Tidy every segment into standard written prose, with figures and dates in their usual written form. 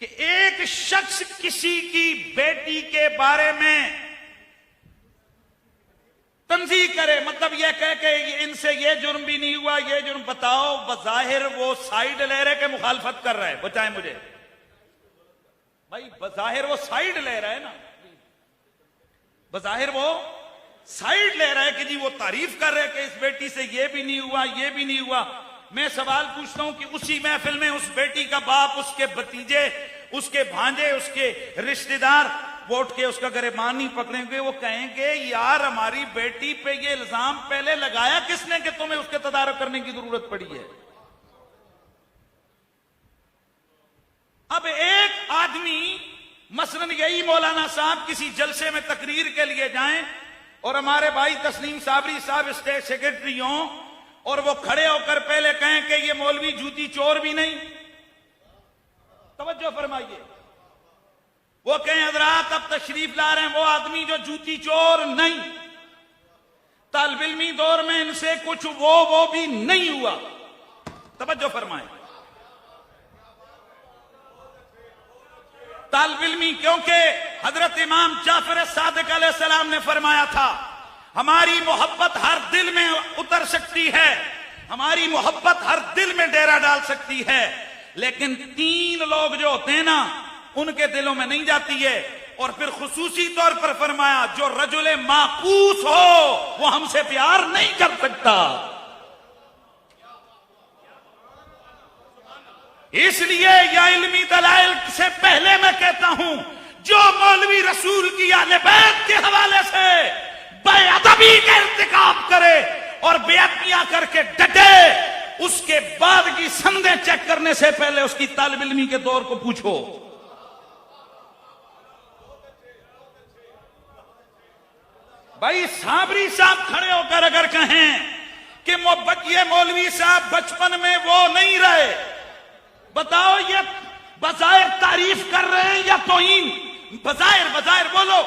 کہ ایک شخص کسی کی بیٹی کے بارے میں تنزیہ کرے، مطلب یہ کہے کہ ان سے یہ جرم بھی نہیں ہوا، یہ جرم، بتاؤ بظاہر وہ سائیڈ لے رہے کہ مخالفت کر رہا ہے؟ بتائیں مجھے بھائی، بظاہر وہ سائیڈ لے رہا ہے نا، بظاہر وہ سائیڈ لے رہا ہے کہ جی وہ تعریف کر رہے کہ اس بیٹی سے یہ بھی نہیں ہوا، یہ بھی نہیں ہوا۔ میں سوال پوچھتا ہوں کہ اسی محفل میں اس بیٹی کا باپ، اس کے بھتیجے، اس کے بھانجے، اس کے رشتہ دار ووٹ کے اس کا گریبان نہیں پکڑیں گے؟ وہ کہیں گے یار ہماری بیٹی پہ یہ الزام پہلے لگایا کس نے کہ تمہیں اس کے تدارک کرنے کی ضرورت پڑی ہے؟ اب ایک آدمی مثلاً یہی مولانا صاحب کسی جلسے میں تقریر کے لیے جائیں اور ہمارے بھائی تسلیم صابری صاحب اسٹیٹ سیکرٹری ہوں اور وہ کھڑے ہو کر پہلے کہیں کہ یہ مولوی جوتی چور بھی نہیں، توجہ فرمائیے، وہ کہیں حضرات اب تشریف لا رہے ہیں وہ آدمی جو جوتی چور نہیں، طالب علمی دور میں ان سے کچھ وہ بھی نہیں ہوا، توجہ فرمائیں، طالب علمی، کیونکہ حضرت امام جعفر صادق علیہ السلام نے فرمایا تھا ہماری محبت ہر دل میں اتر سکتی ہے، ہماری محبت ہر دل میں ڈیرا ڈال سکتی ہے، لیکن 3 لوگ جو ہوتے ہیں نا ان کے دلوں میں نہیں جاتی ہے۔ اور پھر خصوصی طور پر فرمایا جو رجل معکوس ہو وہ ہم سے پیار نہیں کر سکتا۔ اس لیے یا علمی دلائل سے پہلے میں کہتا ہوں جو مولوی رسول کی اہل بیت کے حوالے سے بے ادبی کا ارتکاب کرے اور بے ادبیاں کر کے ڈٹے، اس کے بعد کی سندیں چیک کرنے سے پہلے اس کی طالب علمی کے دور کو پوچھو۔ بھائی صابری صاحب کھڑے ہو کر اگر کہیں کہ یہ مولوی صاحب بچپن میں وہ نہیں رہے، بتاؤ یہ بظاہر تعریف کر رہے ہیں یا توہین؟ بظاہر بولو،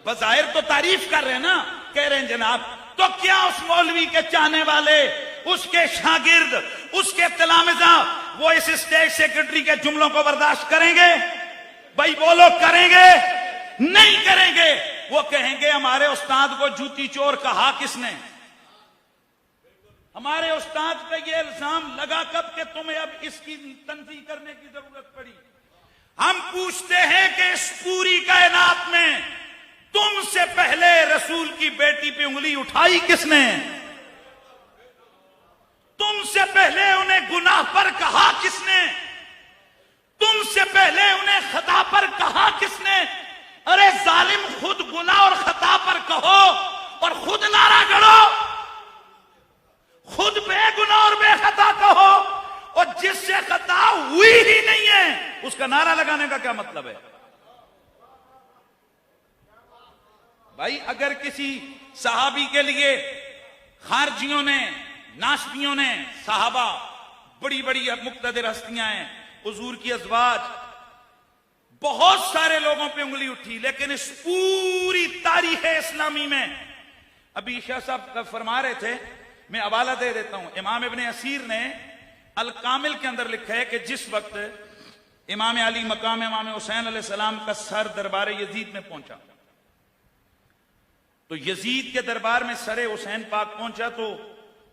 بظاہر تو تعریف کر رہے ہیں نا، کہہ رہے ہیں جناب، تو کیا اس مولوی کے چاہنے والے، اس کے شاگرد، اس کے تلامذہ وہ اس اسٹیٹ سیکرٹری کے جملوں کو برداشت کریں گے؟ بھائی بولو، کریں گے؟ نہیں کریں گے۔ وہ کہیں گے ہمارے استاد کو جوتی چور کہا کس نے؟ ہمارے استاد پہ یہ الزام لگا کب کہ تمہیں اب اس کی تنظیم کرنے کی ضرورت پڑی؟ ہم پوچھتے ہیں کہ اس پوری کائنات میں تم سے پہلے رسول کی بیٹی پہ انگلی اٹھائی کس نے؟ تم سے پہلے انہیں گناہ پر کہا کس نے؟ تم سے پہلے انہیں خطا پر کہا کس نے؟ ارے ظالم، خود گناہ اور خطا پر کہو اور خود نعرہ گڑو، خود بے گناہ اور بے خطا کہو، اور جس سے خطا ہوئی ہی نہیں ہے اس کا نعرہ لگانے کا کیا مطلب ہے؟ بھائی اگر کسی صحابی کے لیے خارجیوں نے، ناسبیوں نے، صحابہ بڑی بڑی مقتدر ہستیاں ہیں، حضور کی ازواج، بہت سارے لوگوں پہ انگلی اٹھی، لیکن اس پوری تاریخ اسلامی میں ابھی شاہ صاحب فرما رہے تھے، میں حوالہ دے دیتا ہوں، امام ابن اسیر نے الکامل کے اندر لکھا ہے کہ جس وقت امام علی مقام امام حسین علیہ السلام کا سر دربار یزید میں پہنچا تو یزید کے دربار میں سر حسین پاک پہنچا تو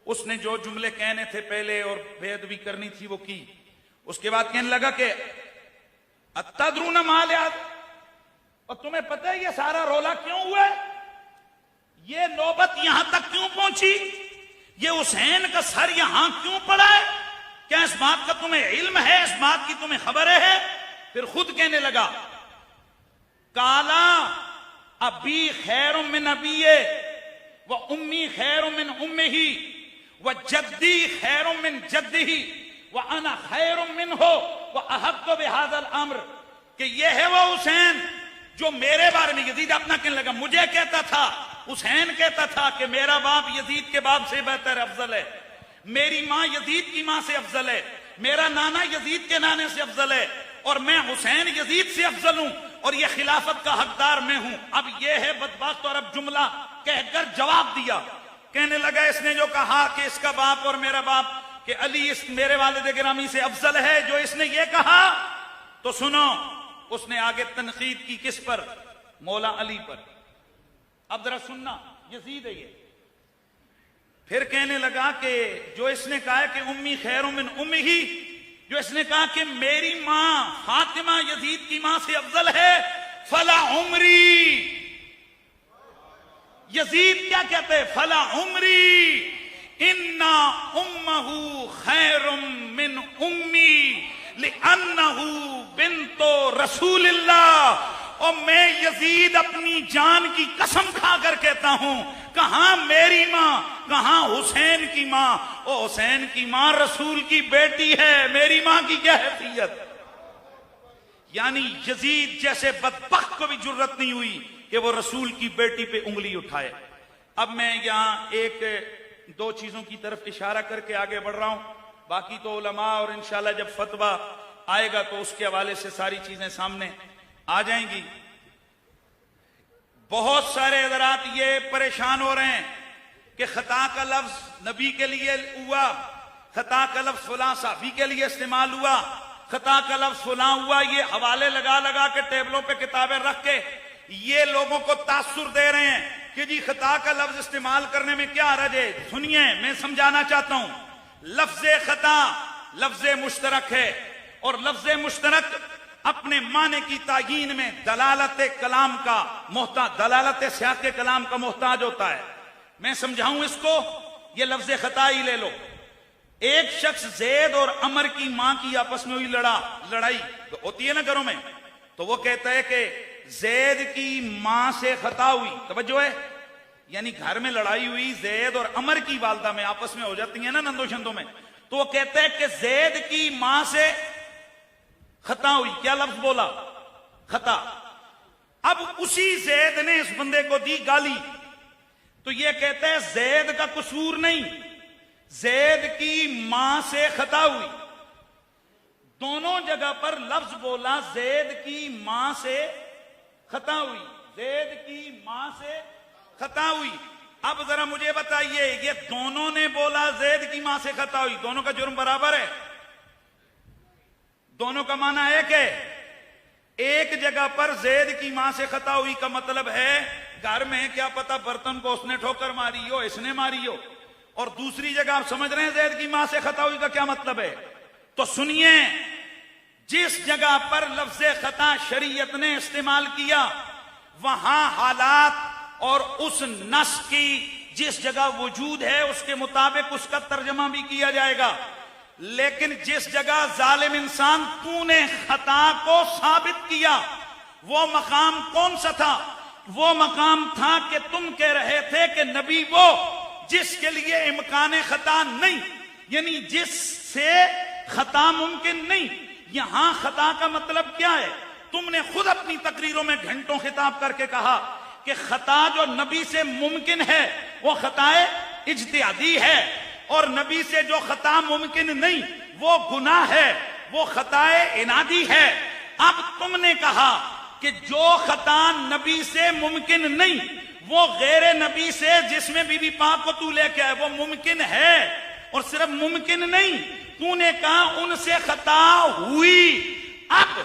اس نے جو جملے کہنے تھے پہلے اور بے ادبی کرنی تھی وہ کی، اس کے بعد کہنے لگا کہ اتدرون ما لہذا، اور تمہیں پتہ ہے یہ سارا رولا کیوں ہوا ہے؟ یہ نوبت یہاں تک کیوں پہنچی؟ یہ حسین کا سر یہاں کیوں پڑا ہے؟ کیا اس بات کا تمہیں علم ہے؟ اس بات کی تمہیں خبر ہے؟ پھر خود کہنے لگا کالا ابی خیر من ابیہ و امی خیر من امہ و جدی خیر من جدہ و انا خیر منہ و احق بہذا الامر، کہ یہ ہے وہ حسین جو میرے بارے میں، یزید اپنا کہنے لگا، مجھے کہتا تھا، حسین کہتا تھا کہ میرا باپ یزید کے باپ سے بہتر افضل ہے، میری ماں یزید کی ماں سے افضل ہے، میرا نانا یزید کے نانے سے افضل ہے، اور میں حسین یزید سے افضل ہوں، اور یہ خلافت کا حقدار میں ہوں۔ اب یہ ہے بدبخت، اور اب جملہ کہہ کر جواب دیا، کہنے لگا اس نے جو کہا کہ اس کا باپ اور میرا باپ، کہ علی اس میرے والد گرامی سے افضل ہے، جو اس نے یہ کہا تو سنو، اس نے آگے تنقید کی کس پر؟ مولا علی پر. اب ذرا سننا، یزید ہے یہ. پھر کہنے لگا کہ جو اس نے کہا کہ امی خیر من امہ، جو اس نے کہا کہ میری ماں فاطمہ یزید کی ماں سے افضل ہے، فلا عمری. یزید کیا کہتے ہیں؟ فلا عمری انا امہ خیر من امی لانہ بنت رسول اللہ. اور میں یزید اپنی جان کی قسم کھا کر کہتا ہوں، کہاں میری ماں، کہاں حسین کی ماں. او حسین کی ماں رسول کی بیٹی ہے، میری ماں کی کیا حیثیت؟ یعنی یزید جیسے بدبخت کو بھی جرت نہیں ہوئی کہ وہ رسول کی بیٹی پہ انگلی اٹھائے. اب میں یہاں ایک دو چیزوں کی طرف اشارہ کر کے آگے بڑھ رہا ہوں. باقی تو علماء اور انشاءاللہ جب فتویٰ آئے گا تو اس کے حوالے سے ساری چیزیں سامنے آ جائیں گی. بہت سارے حضرات یہ پریشان ہو رہے ہیں کہ خطا کا لفظ نبی کے لیے ہوا، خطا کا لفظ فلاں صحابی کے لیے استعمال ہوا، خطا کا لفظ فلاں ہوا. یہ حوالے لگا لگا کے ٹیبلوں پہ کتابیں رکھ کے یہ لوگوں کو تاثر دے رہے ہیں کہ جی خطا کا لفظ استعمال کرنے میں کیا حرج ہے. سنیے، میں سمجھانا چاہتا ہوں. لفظ خطا لفظ مشترک ہے، اور لفظ مشترک اپنے معنی کی تعیین میں دلالت کلام کا محتاج، دلالت سیاق کلام کا محتاج ہوتا ہے. میں سمجھاؤں اس کو. یہ لفظ خطا ہی لے لو. ایک شخص زید اور عمر کی ماں کی آپس میں ہوئی لڑائی ہوتی ہے نا گھروں میں، تو وہ کہتا ہے کہ زید کی ماں سے خطا ہوئی. توجہ ہے، یعنی گھر میں لڑائی ہوئی زید اور عمر کی والدہ میں آپس میں ہو جاتی ہیں نا نندو شندوں میں، تو وہ کہتا ہے کہ زید کی ماں سے خطا ہوئی. کیا لفظ بولا؟ خطا. اب اسی زید نے اس بندے کو دی گالی، تو یہ کہتا ہے زید کا قصور نہیں، زید کی ماں سے خطا ہوئی. دونوں جگہ پر لفظ بولا زید کی ماں سے خطا ہوئی، زید کی ماں سے خطا ہوئی. اب ذرا مجھے بتائیے، یہ دونوں نے بولا زید کی ماں سے خطا ہوئی، دونوں کا جرم برابر ہے؟ دونوں کا معنی ایک ہے. ایک جگہ پر زید کی ماں سے خطا ہوئی کا مطلب ہے گھر میں کیا پتا برتن کو اس نے ٹھوکر ماری ہو، اس نے ماری ہو. اور دوسری جگہ آپ سمجھ رہے ہیں زید کی ماں سے خطا ہوئی کا کیا مطلب ہے. تو سنیے، جس جگہ پر لفظ خطا شریعت نے استعمال کیا وہاں حالات اور اس نص کی جس جگہ وجود ہے اس کے مطابق اس کا ترجمہ بھی کیا جائے گا. لیکن جس جگہ ظالم انسان تو نے خطا کو ثابت کیا، وہ مقام کون سا تھا؟ وہ مقام تھا کہ تم کہہ رہے تھے کہ نبی وہ جس کے لیے امکان خطا نہیں، یعنی جس سے خطا ممکن نہیں. یہاں خطا کا مطلب کیا ہے؟ تم نے خود اپنی تقریروں میں گھنٹوں خطاب کر کے کہا کہ خطا جو نبی سے ممکن ہے وہ خطا اجتہادی ہے، اور نبی سے جو خطا ممکن نہیں وہ گناہ ہے، وہ خطا عنادی ہے. اب تم نے کہا کہ جو خطا نبی سے ممکن نہیں وہ غیر نبی سے جس میں بی بی پاک کو تو لے کے آئے وہ ممکن ہے، اور صرف ممکن نہیں، تو نے کہا ان سے خطا ہوئی. اب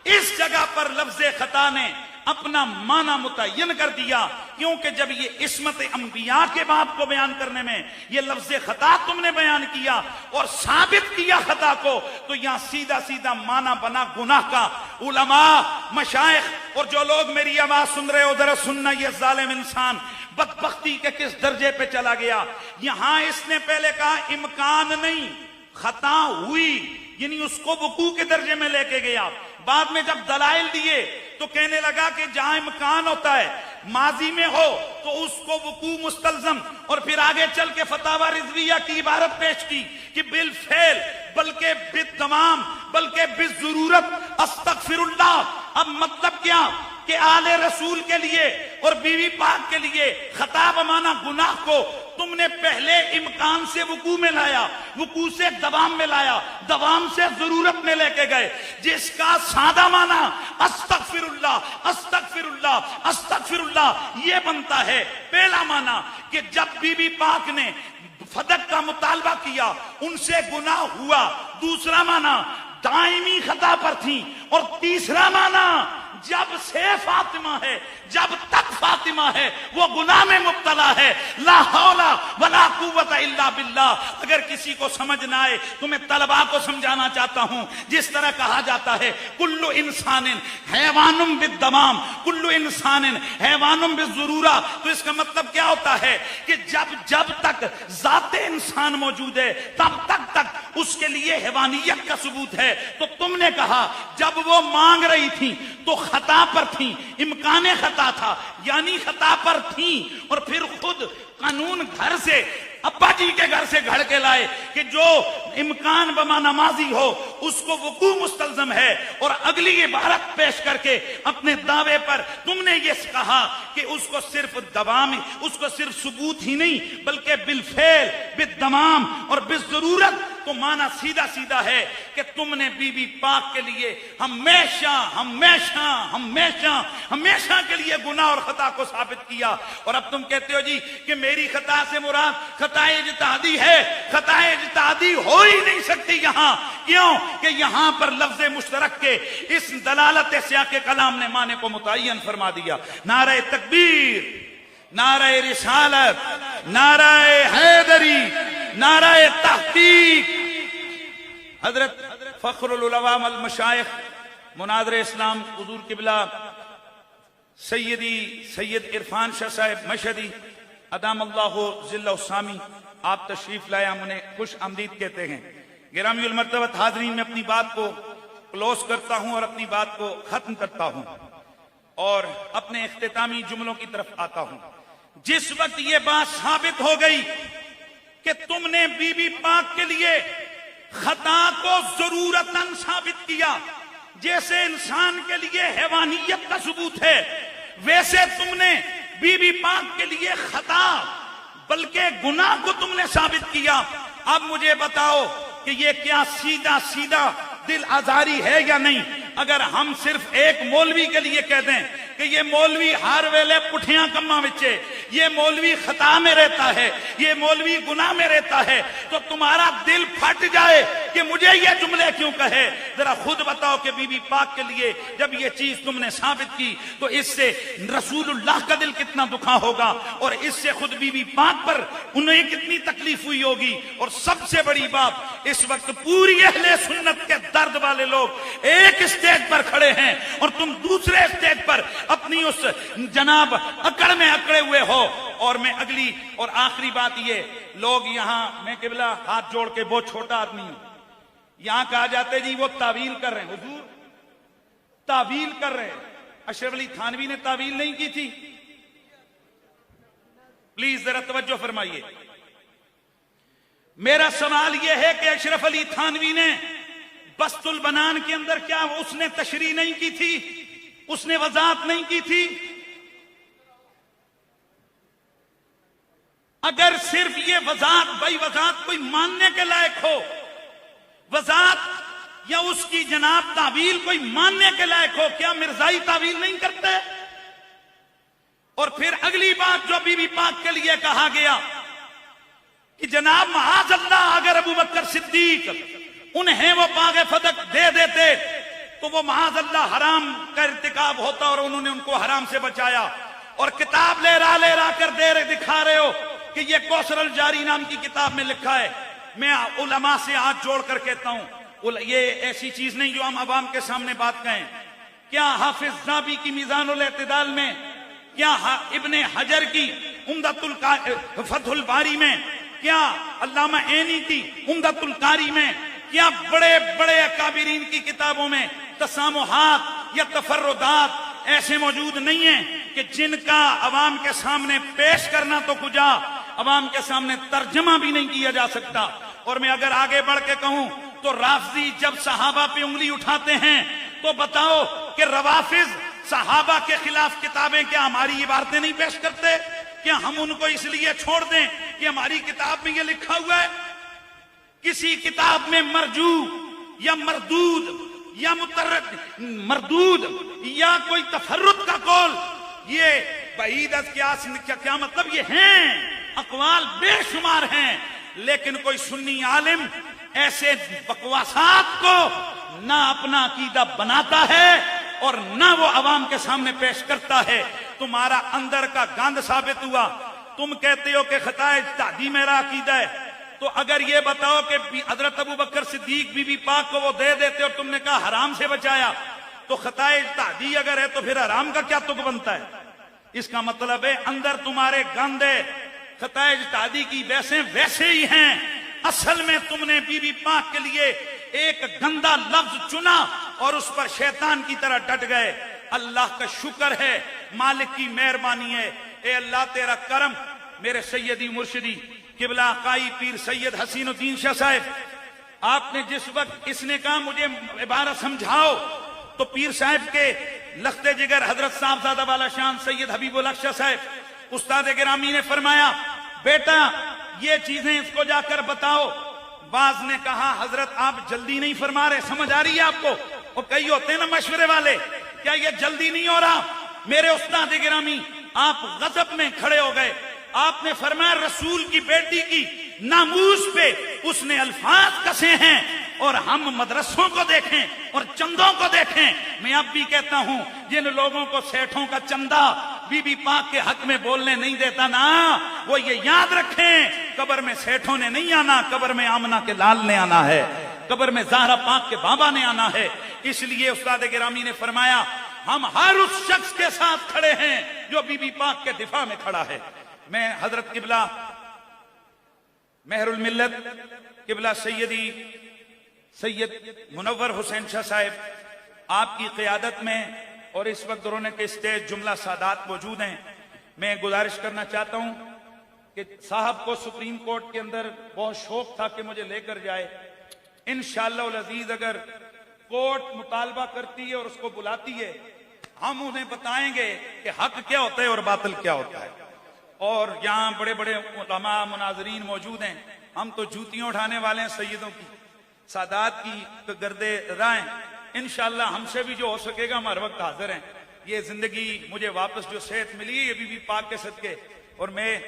اس جگہ پر لفظ خطا نے اپنا معنی متعین کر دیا، کیونکہ جب یہ عصمت انبیاء کے باب کو بیان کرنے میں یہ لفظ خطا تم نے بیان کیا اور ثابت کیا خطا کو، تو یہاں سیدھا سیدھا معنی بنا گناہ کا. علماء، مشائخ اور جو لوگ میری آواز سن رہے ہو ذرا سننا، یہ ظالم انسان بدبختی کے کس درجے پہ چلا گیا. یہاں اس نے پہلے کہا امکان نہیں، خطا ہوئی، یعنی اس کو وقوع کے درجے میں لے کے گیا. بعد میں جب دلائل دیے تو کہنے لگا کہ جہاں امکان ہوتا ہے ماضی میں ہو تو اس کو وقوع مستلزم، اور پھر آگے چل کے فتاوی رضویہ کی عبارت پیش کی کہ بالفعل بلکہ بالتمام بلکہ بالضرورت استغفر اللہ. اب مطلب کیا کہ آل رسول کے لیے اور بیوی پاک کے لیے خطا بمانا گناہ کو تم نے پہلے امکان سے وقوع میں لایا، وقوع سے دوام میں لایا، دوام سے ضرورت میں لے کے گئے، جس کا سادہ معنی استغفر اللہ استغفر اللہ استغفر اللہ یہ بنتا ہے. پہلا معنی کہ جب بی بی پاک نے فدق کا مطالبہ کیا ان سے گناہ ہوا. دوسرا معنی دائمی خطا پر تھیں، اور تیسرا معنی جب سے فاطمہ ہے، جب تک فاطمہ ہے وہ گناہ میں مبتلا ہے. لا حول ولا قوت الا باللہ. اگر کسی کو سمجھ نہ آئے تو میں طلباء کو سمجھانا چاہتا ہوں. جس طرح کہا جاتا ہے کل انسان حیوان بالدمام، کل انسان حیوان بالضرورہ، تو اس کا مطلب کیا ہوتا ہے کہ جب تک ذات انسان موجود ہے تب تک اس کے لیے حیوانیت کا ثبوت ہے. تو تم نے کہا جب وہ مانگ رہی تھی تو خطا پر تھیں، امکان خطا تھا، یعنی خطا پر تھیں، اور پھر خود قانون گھر سے، ابا جی کے گھر سے گھڑ کے لائے کہ جو امکان بمعنی ماضی ہو اس کو وقوع مستلزم ہے، اور اگلی عبارت پیش کر کے اپنے دعوے پر تم نے یہ کہا کہ اس کو صرف دوام، اس کو صرف ثبوت ہی نہیں بلکہ بالفعل، بالدمام اور بالضرورت. تو معنی سیدھا سیدھا ہے کہ تم نے بی بی پاک کے لیے ہمیشہ ہمیشہ ہمیشہ ہمیشہ کے لیے گناہ اور خطا کو ثابت کیا. اور اب تم کہتے ہو جی کہ میری خطا سے مراد خطا اجتہادی ہے. خطا اجتہادی ہو ہی نہیں سکتی یہاں. کیوں کہ یہاں پر لفظ مشترک کے اس دلالت سیاق کلام نے معنی کو متعین فرما دیا. نعرہ تکبیر، نعرہ رسالت، نعرہ حیدری، نعرہ تحقیق. حضرت فخر العلماء المشائخ مناظر اسلام حضور قبلہ سید عرفان شاہ صاحب مشہدی ادام اللہ ذلہ السامی، آپ تشریف لائے، ہم انہیں خوش آمدید کہتے ہیں. گرامی المرتبت حاضرین، میں اپنی بات کو کلوز کرتا ہوں اور اپنی بات کو ختم کرتا ہوں اور اپنے اختتامی جملوں کی طرف آتا ہوں. جس وقت یہ بات ثابت ہو گئی کہ تم نے بی بی پاک کے لیے خطا کو ضرورتاً ثابت کیا، جیسے انسان کے لیے حیوانیت کا ثبوت ہے، ویسے تم نے بی بی پاک کے لیے خطا بلکہ گناہ کو تم نے ثابت کیا. اب مجھے بتاؤ کہ یہ کیا سیدھا سیدھا دل آزاری ہے یا نہیں؟ اگر ہم صرف ایک مولوی کے لیے کہہ دیں کہ یہ مولوی ہر ویلے پٹھیاں کماں وچے، یہ مولوی خطا میں رہتا ہے، یہ مولوی گناہ میں رہتا ہے، تو تمہارا دل پھٹ جائے کہ مجھے یہ جملے کیوں کہے. ذرا خود بتاؤ کہ بی بی پاک کے لیے جب یہ چیز تم نے ثابت کی تو اس سے رسول اللہ کا دل کتنا دکھا ہوگا، اور اس سے خود بی بی پاک پر انہیں کتنی تکلیف ہوئی ہوگی. اور سب سے بڑی بات، اس وقت پوری اہل سنت کے درد والے لوگ ایک اسٹیج پر کھڑے ہیں اور تم دوسرے اسٹیج پر اپنی اس جناب اکڑ میں اکڑے ہوئے ہو. اور میں اگلی اور آخری بات یہ، لوگ یہاں، میں قبلہ ہاتھ جوڑ کے بہت چھوٹا آدمی ہوں، یہاں کہا جاتے جی وہ تعویل کر رہے ہیں. حضور تعویل کر رہے ہیں. اشرف علی تھانوی نے تعویل نہیں کی تھی؟ پلیز ذرا توجہ فرمائیے. میرا سوال یہ ہے کہ اشرف علی تھانوی نے بسط البنان کے اندر کیا اس نے تشریح نہیں کی تھی؟ اس نے وضاحت نہیں کی تھی؟ اگر صرف یہ وضاحت کوئی ماننے کے لائق ہو، وضاحت یا اس کی جناب تعویل کوئی ماننے کے لائق ہو، کیا مرزائی تعویل نہیں کرتے؟ اور پھر اگلی بات جو بی بی پاک کے لیے کہا گیا کہ جناب معاذ اللہ اگر ابو بکر صدیق انہیں وہ باغ فتح دے دیتے تو وہ معاذ اللہ حرام کا ارتکاب ہوتا، اور انہوں نے ان کو حرام سے بچایا. اور کتاب لے را کر دکھا رہے ہو کہ یہ کوثر الجاری نام کی کتاب میں لکھا ہے. میں علماء سے ہاتھ جوڑ کر کہتا ہوں، یہ ایسی چیز نہیں جو ہم عوام کے سامنے بات کہیں. کیا حافظ ذابی کی میزان الاعتدال میں، کیا ابن حجر کی فتح الباری میں، کیا علامہ عینی کی عمدۃ القاری میں، کیا بڑے بڑے اکابرین کی کتابوں میں تسامحات یا تفردات ایسے موجود نہیں ہیں کہ جن کا عوام کے سامنے پیش کرنا تو کجا، عوام کے سامنے ترجمہ بھی نہیں کیا جا سکتا. اور میں اگر آگے بڑھ کے کہوں تو رافضی جب صحابہ پہ انگلی اٹھاتے ہیں تو بتاؤ کہ روافض صحابہ کے خلاف کتابیں کیا ہماری عبارتیں نہیں پیش کرتے؟ کیا ہم ان کو اس لیے چھوڑ دیں کہ ہماری کتاب میں یہ لکھا ہوا ہے؟ کسی کتاب میں مرجو یا مردود یا مردود یا کوئی تفرد کا قول، یہ بعید از کیا مطلب، یہ ہیں اقوال بے شمار ہیں، لیکن کوئی سنی عالم ایسے بکواسات کو نہ اپنا عقیدہ بناتا ہے اور نہ وہ عوام کے سامنے پیش کرتا ہے. تمہارا اندر کا گند ثابت ہوا. تم کہتے ہو کہ خطا اجتہادی میرا عقیدہ ہے, تو اگر یہ بتاؤ کہ حضرت ابو بکر صدیق بی بی پاک کو وہ دے دیتے اور تم نے کہا حرام سے بچایا, تو خطا اجتہادی اگر ہے تو پھر حرام کا کیا تک بنتا ہے؟ اس کا مطلب ہے اندر تمہارے گند ہے. خطا اجتہادی کی ویسے ویسے ہی ہیں. اصل میں تم نے بی بی پاک کے لیے ایک گندا لفظ چنا اور اس پر شیطان کی طرح ڈٹ گئے. اللہ کا شکر ہے, مالک کی مہربانی ہے. اے اللہ تیرا کرم. میرے سیدی مرشدی قبلہ آقائی پیر سید حسین الدین شاہ صاحب, آپ نے جس وقت اس نے کہا مجھے عبارت سمجھاؤ, تو پیر صاحب کے لخت جگر حضرت صاحبزادہ والا شان سید حبیب الحق شاہ صاحب استاد گرامی نے فرمایا بیٹا یہ چیزیں اس کو جا کر بتاؤ. بعض نے کہا حضرت آپ جلدی نہیں فرما رہے, سمجھ آ رہی ہے آپ کو؟ وہ کئی ہوتے ہیں نا مشورے والے, کیا یہ جلدی نہیں ہو رہا؟ میرے استاد گرامی آپ غضب میں کھڑے ہو گئے. آپ نے فرمایا رسول کی بیٹی کی ناموس پہ اس نے الفاظ کسے ہیں, اور ہم مدرسوں کو دیکھیں اور چندوں کو دیکھیں. میں اب بھی کہتا ہوں جن لوگوں کو سیٹھوں کا چندہ بی بی پاک کے حق میں بولنے نہیں دیتا نا, وہ یہ یاد رکھیں قبر میں سیٹھوں نے نہیں آنا, قبر میں آمنہ کے لال نے آنا ہے, قبر میں زہرا پاک کے بابا نے آنا ہے. اس لیے استاد گرامی نے فرمایا ہم ہر اس شخص کے ساتھ کھڑے ہیں جو بی بی پاک کے دفاع میں کھڑا ہے. میں حضرت قبلہ مہر الملت قبلہ سیدی سید منور حسین شاہ صاحب آپ کی قیادت میں, اور اس وقت درونے کے اسٹیج جملہ سادات موجود ہیں, میں گزارش کرنا چاہتا ہوں کہ صاحب کو سپریم کورٹ کے اندر بہت شوق تھا کہ مجھے لے کر جائے. انشاءاللہ العزیز اگر کورٹ مطالبہ کرتی ہے اور اس کو بلاتی ہے, ہم انہیں بتائیں گے کہ حق کیا ہوتا ہے اور باطل کیا ہوتا ہے. اور یہاں بڑے بڑے علماء مناظرین موجود ہیں, ہم تو جوتیاں اٹھانے والے ہیں سیدوں کی, سادات کی گردے رائیں. انشاءاللہ ہم سے بھی جو ہو سکے گا ہم ہر وقت حاضر ہیں. یہ زندگی مجھے واپس جو صحت ملی ہے یہ بی بی پاک کے صدقے, اور میں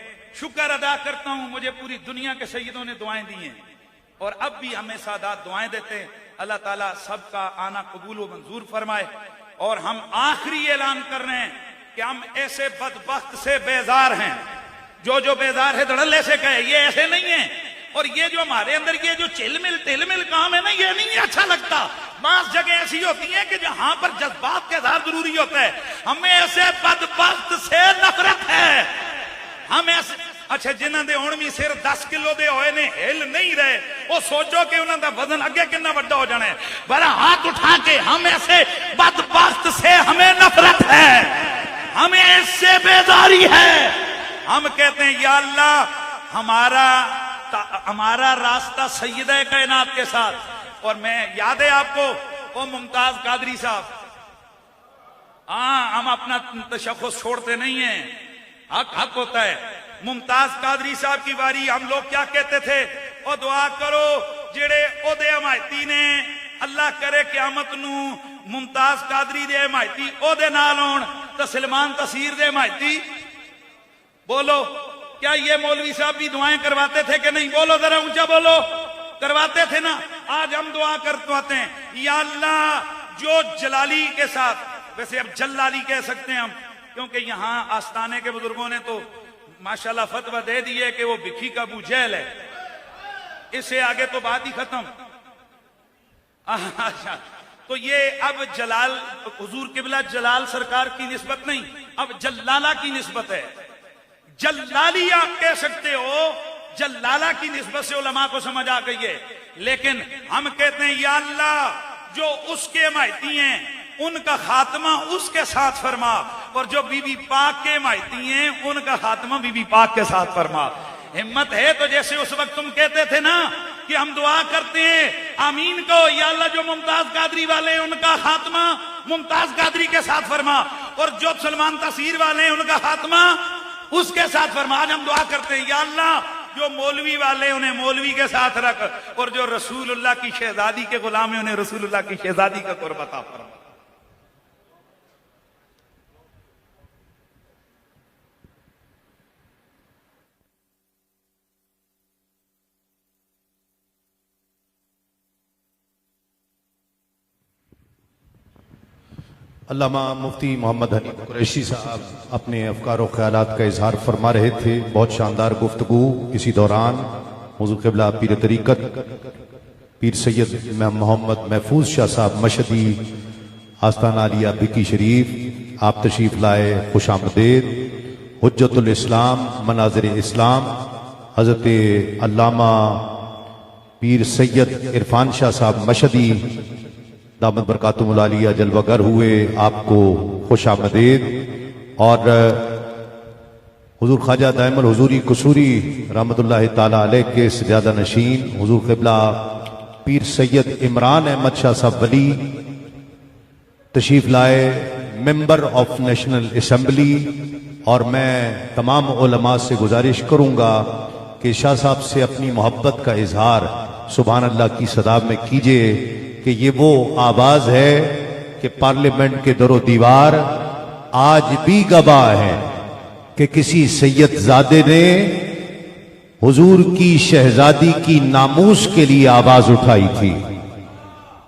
شکر ادا کرتا ہوں مجھے پوری دنیا کے سیدوں نے دعائیں دی ہیں, اور اب بھی ہمیں سادات دعائیں دیتے ہیں. اللہ تعالیٰ سب کا آنا قبول و منظور فرمائے. اور ہم آخری اعلان کر رہے ہیں کہ ہم ایسے بدبخت سے بیزار ہیں, جو بیزار ہے دھڑلے سے کہے, یہ ایسے نہیں ہیں. اور یہ جو ہمارے اندر یہ جو چل مل کام ہے نا, یہ نہیں اچھا لگتا. بعض جگہ ایسی ہوتی ہیں کہ جہاں پر جذبات کا اظہار ضروری ہوتا ہے. ہمیں ایسے بدبخت سے نفرت ہے. ہم ایسے اچھا جنہاں دے ہون بھی سر 10 کلو دے ہوئے نے ہل نہیں رہے, وہ سوچو کہ انہاں دا وزن اگے کتنا بڑا ہو جانا ہے. بڑا ہاتھ اٹھا کے ہم ایسے بدبخت سے ہمیں نفرت ہے, ہمیں اس سے بیزاری ہے. ہم کہتے ہیں یا اللہ ہمارا راستہ سیدہ کائنات کے ساتھ. اور میں یاد ہے آپ کو وہ ممتاز قادری صاحب, ہم اپنا تشخص چھوڑتے نہیں ہیں, حق ہوتا ہے. ممتاز قادری صاحب کی باری, ہم لوگ کیا کہتے تھے, او دعا کرو جڑے او دے حمایتی نے, اللہ کرے قیامت نو ممتاز قادری دے حمایتی او دے نال ہون تے سلمان تسیر دے حمایتی. بولو کیا یہ مولوی صاحب بھی دعائیں کرواتے تھے کہ نہیں؟ بولو ذرا اونچا بولو. کرواتے تھے نا. آج ہم دعا کرتے ہیں یا اللہ جو جلالی کے ساتھ, ویسے اب جلالی کہہ سکتے ہیں ہم کیونکہ یہاں آستانے کے بزرگوں نے تو ماشاءاللہ فتویٰ دے دیے کہ وہ بکھی کا ابو جہل ہے, اس سے آگے تو بات ہی ختم. اچھا تو یہ اب جلال حضور قبلہ جلال سرکار کی نسبت نہیں, اب جلالہ کی نسبت ہے. جلالی آپ کہہ سکتے ہو, جلالہ کی نسبت سے علماء کو سمجھ آ گئی ہے. لیکن ہم کہتے ہیں یا اللہ جو اس کے حمایتی ہیں ان کا خاتمہ اس کے ساتھ فرما, اور جو بی بی پاک کے حمایتی ہیں ان کا خاتمہ بی بی پاک کے ساتھ فرما. ہمت ہے تو جیسے اس وقت تم کہتے تھے نا کہ ہم دعا کرتے ہیں آمین کو, یا اللہ جو ممتاز قادری والے ہیں ان کا خاتمہ ممتاز قادری کے ساتھ فرما, اور جو سلمان تسیر والے ہیں ان کا خاتمہ اس کے ساتھ فرما. آج ہم دعا کرتے ہیں یا اللہ جو مولوی والے انہیں مولوی کے ساتھ رکھ, اور جو رسول اللہ کی شہزادی کے غلام ہیں انہیں رسول اللہ کی شہزادی کا قرب عطا فرما. علامہ مفتی محمد حنیف قریشی صاحب اپنے افکار و خیالات کا اظہار فرما رہے تھے. بہت شاندار گفتگو. اسی دوران حضور قبلہ پیر طریقت پیر سید محمد محفوظ شاہ صاحب مشہدی آستانہ عالیہ بکی شریف آپ تشریف لائے. خوش آمدید. حجت الاسلام مناظر اسلام حضرت علامہ پیر سید عرفان شاہ صاحب مشہدی دامت برکاتہم العالیہ جلوہ گر ہوئے. آپ کو خوش آمدید. اور حضور خواجہ دائم الحضوری قصوری رحمۃ اللہ تعالی علیہ کے سجادہ نشین حضور قبلہ پیر سید عمران احمد شاہ صاحب ولی تشریف لائے، ممبر آف نیشنل اسمبلی. اور میں تمام علماء سے گزارش کروں گا کہ شاہ صاحب سے اپنی محبت کا اظہار سبحان اللہ کی صدا میں کیجئے کہ یہ وہ آواز ہے کہ پارلیمنٹ کے در و دیوار آج بھی گواہ ہے کہ کسی سید زادے نے حضور کی شہزادی کی ناموس کے لیے آواز اٹھائی تھی.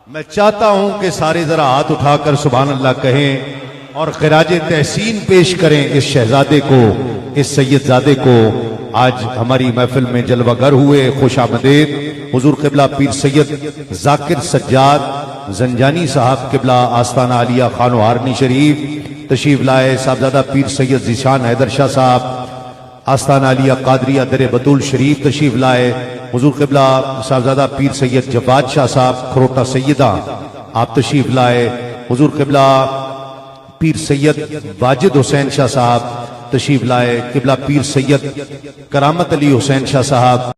میں چاہتا ہوں کہ سارے ذرا ہاتھ اٹھا کر سبحان اللہ کہیں اور خراج تحسین پیش کریں اس شہزادے کو، اس سید زادے کو. آج ہماری محفل میں جلوہ گر ہوئے. خوش آمدید. حضور قبلہ پیر سید ذاکر سجاد زنجانی صاحب قبلہ آستانہ عالیہ خان و ہارنی شریف تشریف لائے. صاحبزادہ پیر سید ذیشان حیدر شاہ صاحب آستانہ عالیہ قادریہ در بطول شریف تشریف لائے. حضور قبلہ صاحبزادہ پیر سید جواد شاہ صاحب کھروٹا سیدہ آپ تشریف لائے. حضور قبلہ پیر سید واجد حسین شاہ صاحب تشریف لائے. قبلہ پیر سید کرامت علی حسین شاہ صاحب